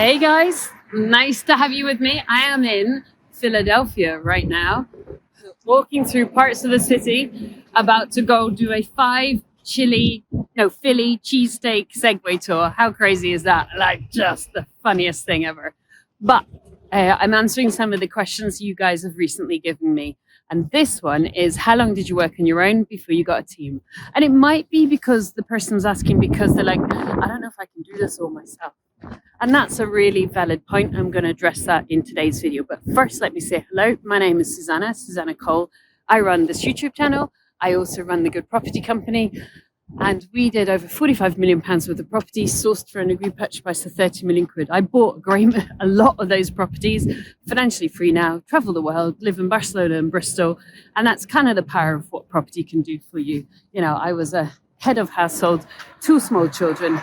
Hey guys, nice to have you with me. I am in Philadelphia right now, walking through parts of the city, about to go do a Philly cheesesteak Segway tour. How crazy is that? Like, just the funniest thing ever. But I'm answering some of the questions you guys have recently given me. And this one is, how long did you work on your own before you got a team? And it might be because the person's asking because they're like, I don't know if I can do this all myself. And that's a really valid point. I'm going to address that in today's video. But first, let me say hello. My name is Susannah Cole. I run this YouTube channel. I also run the Good Property Company. And we did over £45 million worth of properties, sourced for an agreed purchase price of 30 million quid. I bought a lot of those properties, financially free now, travel the world, live in Barcelona and Bristol. And that's kind of the power of what property can do for you. You know, I was a head of household, 2 small children,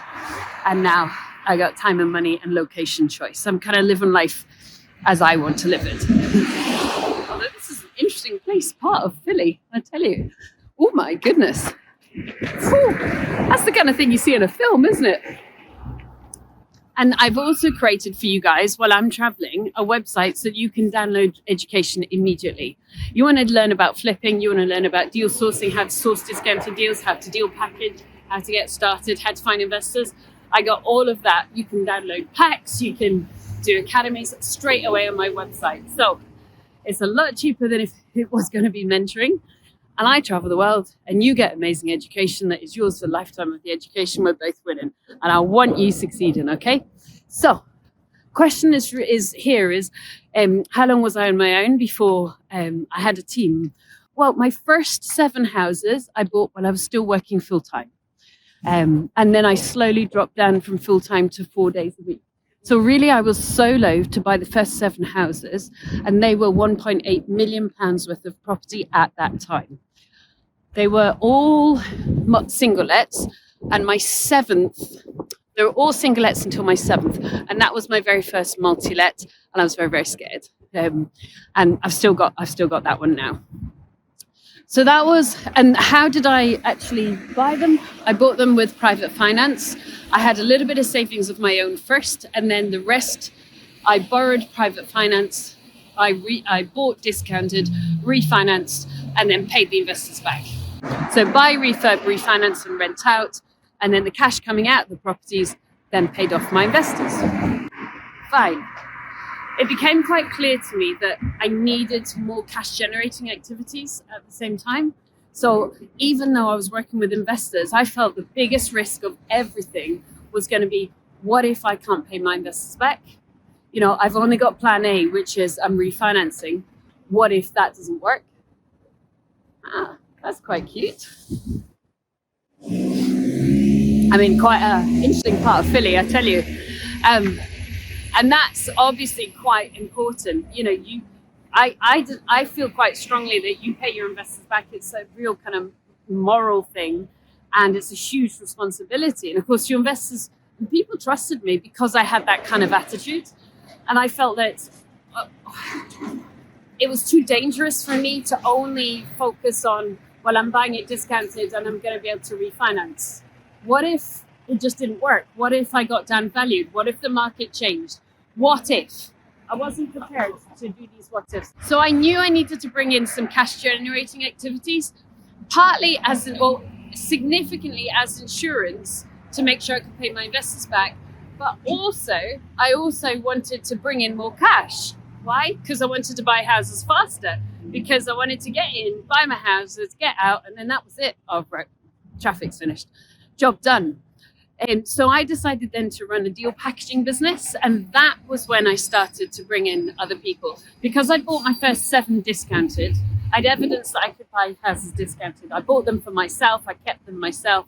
and now I got time and money and location choice. I'm kind of living life as I want to live it. Although this is an interesting place, part of Philly, I tell you. Oh my goodness. Whew. That's the kind of thing you see in a film, isn't it? And I've also created for you guys, while I'm traveling, a website so that you can download education immediately. You want to learn about flipping, you want to learn about deal sourcing, how to source discounted deals, how to deal package, how to get started, how to find investors. I got all of that. You can download packs, you can do academies straight away on my website. So it's a lot cheaper than if it was going to be mentoring. And I travel the world, and you get amazing education that is yours for a lifetime of the education we're both winning. And I want you succeeding, okay? So, question is how long was I on my own before I had a team? Well, my first 7 houses I bought while I was still working full-time. And then I slowly dropped down from full-time to 4 days a week. So really, I was solo to buy the first 7 houses, and they were £1.8 million worth of property at that time. They were all single lets, and my 7th, they were all single lets until my 7th, and that was my very first multi-let, and I was very, very scared. And I've still got that one now. So that was, and how did I actually buy them? I bought them with private finance. I had a little bit of savings of my own first, and then the rest, I borrowed private finance. I bought discounted, refinanced, and then paid the investors back. So buy, refurb, refinance, and rent out, and then the cash coming out of the properties then paid off my investors. Fine. It became quite clear to me that I needed more cash generating activities at the same time. So even though I was working with investors, I felt the biggest risk of everything was going to be, what if I can't pay my investors back? You know, I've only got plan A, which is I'm refinancing. What if that doesn't work? That's quite cute. I mean, quite an interesting part of Philly, I tell you. And that's obviously quite important. You know, I feel quite strongly that you pay your investors back. It's a real kind of moral thing, and it's a huge responsibility. And of course, your investors, people trusted me because I had that kind of attitude. And I felt that it was too dangerous for me to only focus on, well, I'm buying it discounted and I'm going to be able to refinance. What if it just didn't work? What if I got downvalued? What if the market changed? What if? I wasn't prepared to do these what ifs. So I knew I needed to bring in some cash generating activities, partly significantly as insurance to make sure I could pay my investors back. But I also wanted to bring in more cash. Why? Because I wanted to buy houses faster. Because I wanted to get in, buy my houses, get out, and then that was it. Oh, right. Traffic's finished. Job done. So I decided then to run a deal packaging business, and that was when I started to bring in other people. Because I bought my first 7 discounted, I'd evidence that I could buy houses discounted. I bought them for myself, I kept them myself,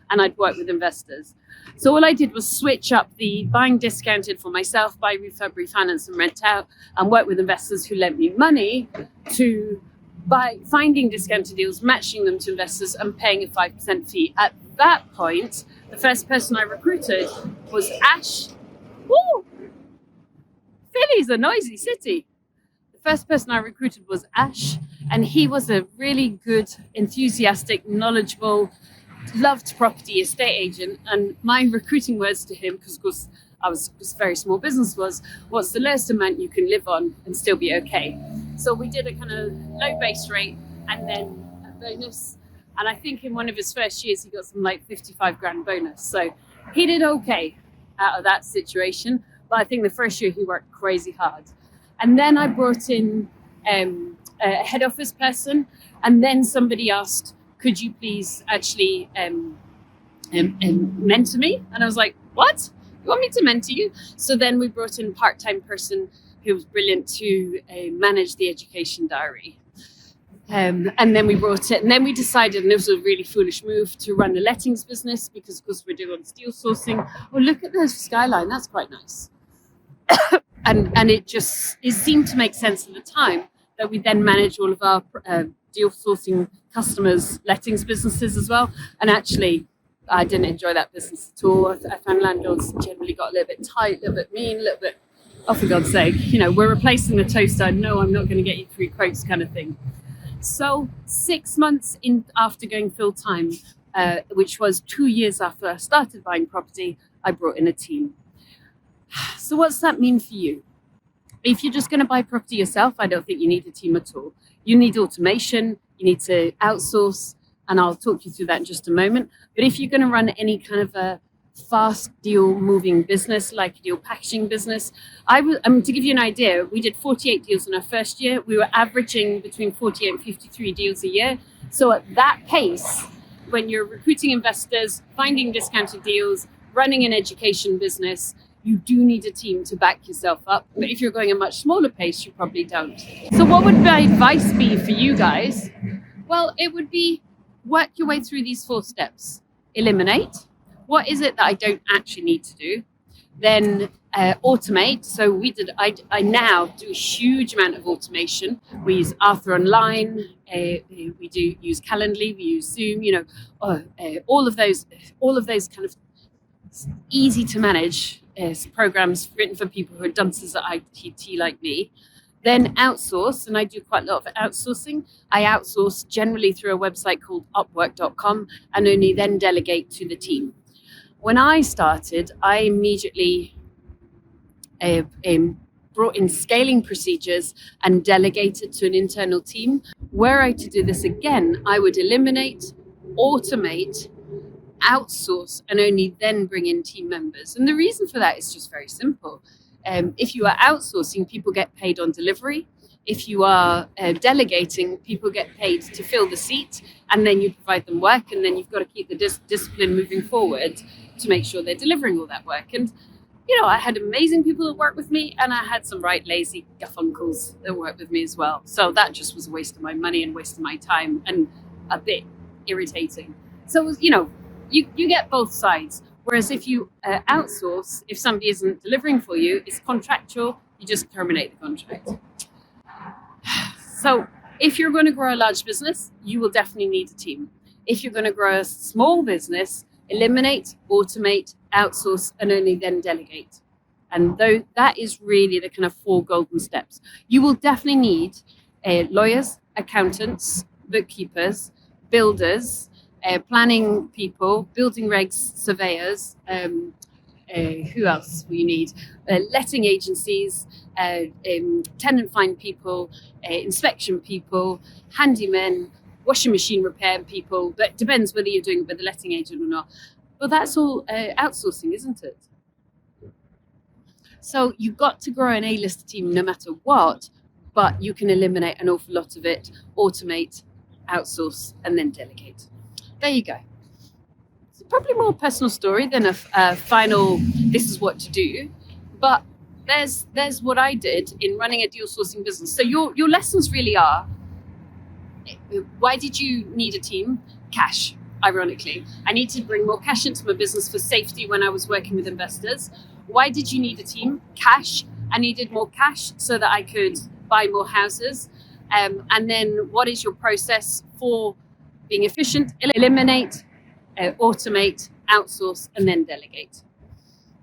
and I'd work with investors. So all I did was switch up the buying discounted for myself, buy, refurb, refinance, and rent out, and work with investors who lent me money to by finding discounted deals, matching them to investors, and paying a 5% fee. At that point, the first person I recruited was Ash. Woo! Philly's a noisy city. The first person I recruited was Ash, and he was a really good, enthusiastic, knowledgeable, loved property estate agent. And my recruiting words to him, because of course I was just a very small business, was what's the lowest amount you can live on and still be okay. So we did a kind of low base rate and then a bonus. And I think in one of his first years, he got some like 55 grand bonus. So he did okay out of that situation. But I think the first year he worked crazy hard. And then I brought in a head office person. And then somebody asked, could you please actually mentor me? And I was like, what? You want me to mentor you? So then we brought in a part-time person who was brilliant to manage the education diary. And then we brought it, and then we decided, and it was a really foolish move, to run a lettings business because we're doing deal sourcing. Oh, look at the skyline, that's quite nice. and it seemed to make sense at the time that we then manage all of our deal sourcing customers' lettings businesses as well. And actually, I didn't enjoy that business at all. I found landlords generally got a little bit tight, a little bit mean, a little bit, oh, for God's sake, we're replacing the toaster. No, I'm not going to get you 3 quotes kind of thing. So 6 months after going full time, which was 2 years after I started buying property, I brought in a team. So what's that mean for you? If you're just going to buy property yourself, I don't think you need a team at all. You need automation, you need to outsource, and I'll talk you through that in just a moment. But if you're going to run any kind of a fast deal moving business, like a deal packaging business, to give you an idea, we did 48 deals in our first year. We were averaging between 48 and 53 deals a year. So at that pace, when you're recruiting investors, finding discounted deals, running an education business, you do need a team to back yourself up. But if you're going a much smaller pace, you probably don't. So what would my advice be for you guys? Well, it would be work your way through these 4 steps. Eliminate. What is it that I don't actually need to do? Then automate. So I now do a huge amount of automation. We use Arthur Online. We do use Calendly. We use Zoom. All of those kind of easy to manage programs written for people who are dunces at ITT like me. Then outsource, and I do quite a lot of outsourcing. I outsource generally through a website called upwork.com and only then delegate to the team. When I started, I immediately brought in scaling procedures and delegated to an internal team. Were I to do this again, I would eliminate, automate, outsource, and only then bring in team members. And the reason for that is just very simple. If you are outsourcing, people get paid on delivery. If you are delegating, people get paid to fill the seat, and then you provide them work, and then you've got to keep the discipline moving forward to make sure they're delivering all that work. And, I had amazing people that worked with me, and I had some right lazy gaffuncles that worked with me as well. So that just was a waste of my money and waste of my time and a bit irritating. So, you get both sides. Whereas if you outsource, if somebody isn't delivering for you, it's contractual, you just terminate the contract. So if you're going to grow a large business, you will definitely need a team. If you're going to grow a small business, eliminate, automate, outsource, and only then delegate. And that is really the kind of 4 golden steps. You will definitely need lawyers, accountants, bookkeepers, builders, planning people, building regs, surveyors. Who else will you need? Letting agencies, tenant find people, inspection people, handymen, washing machine repair people. But it depends whether you're doing it with a letting agent or not. But that's all outsourcing, isn't it? So you've got to grow an A-list team no matter what, but you can eliminate an awful lot of it, automate, outsource, and then delegate. There you go. It's probably more a personal story than a final, this is what to do. But there's what I did in running a deal sourcing business. So your lessons really are, why did you need a team? Cash, ironically. I need to bring more cash into my business for safety when I was working with investors. Why did you need a team? Cash. I needed more cash so that I could buy more houses. And then what is your process for being efficient? Eliminate, automate, outsource, and then delegate.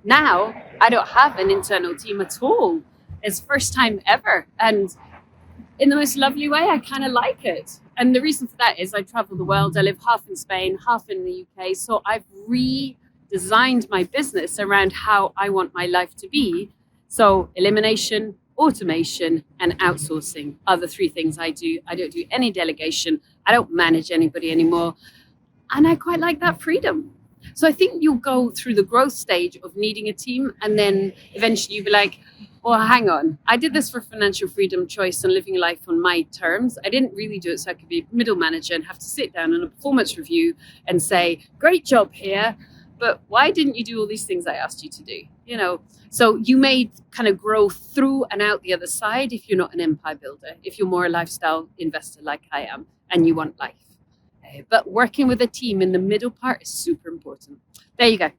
Now, I don't have an internal team at all. It's first time ever. And in the most lovely way, I kind of like it. And the reason for that is I travel the world. I live half in Spain, half in the UK. So I've designed my business around how I want my life to be. So elimination, automation, and outsourcing are the three things I do. I don't do any delegation. I don't manage anybody anymore. And I quite like that freedom. So I think you'll go through the growth stage of needing a team, and then eventually you'll be like, well, hang on, I did this for financial freedom, choice, and living life on my terms. I didn't really do it so I could be a middle manager and have to sit down on a performance review and say, great job here, but why didn't you do all these things I asked you to do? You know, so you may kind of grow through and out the other side if you're not an empire builder, if you're more a lifestyle investor like I am and you want life. But working with a team in the middle part is super important. There you go.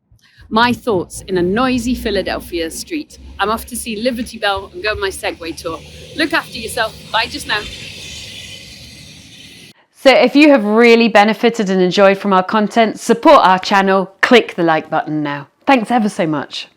My thoughts in a noisy Philadelphia street. I'm off to see Liberty Bell and go on my Segway tour. Look after yourself. Bye just now. So if you have really benefited and enjoyed from our content, support our channel, click the like button now. Thanks ever so much.